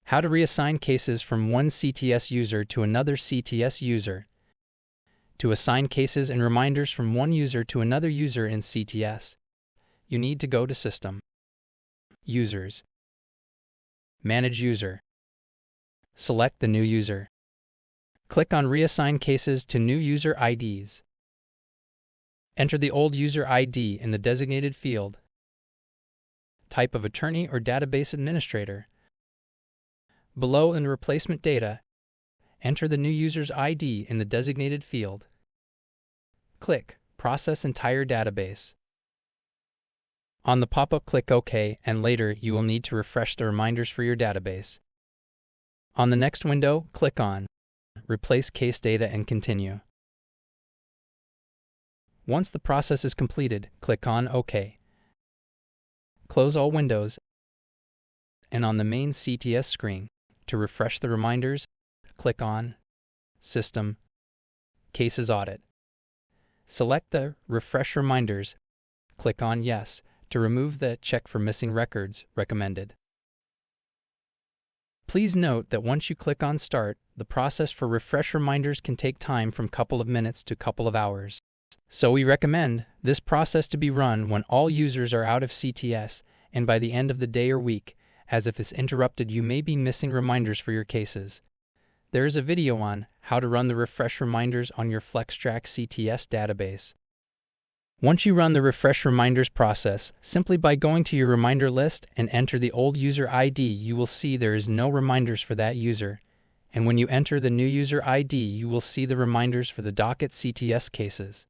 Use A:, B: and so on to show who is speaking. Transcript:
A: How to reassign cases from one CTS user to another CTS user. To assign cases and reminders from one user to another user in CTS, you need to go to System, Users, Manage User. Select the new user. Click on Reassign Cases to New User IDs. Enter the old user ID in the designated field. Type of attorney or database administrator. Below in the replacement data, enter the new user's ID in the designated field. Click Process Entire Database. On the pop-up, click OK, and later you will need to refresh the reminders for your database. On the next window, click on Replace Case Data and continue. Once the process is completed, click on OK. Close all windows, and on the main CTS screen, to refresh the reminders, click on System, Cases Audit. Select the Refresh Reminders, click on Yes to remove the Check for Missing Records recommended. Please note that once you click on Start, the process for refresh reminders can take time from couple of minutes to couple of hours. So we recommend this process to be run when all users are out of CTS and by the end of the day or week, as if it's interrupted you may be missing reminders for your cases. There is a video on how to run the refresh reminders on your FlexTrac CTS database. Once you run the refresh reminders process, simply by going to your reminder list and enter the old user ID, you will see there is no reminders for that user. And when you enter the new user ID, you will see the reminders for the docket CTS cases.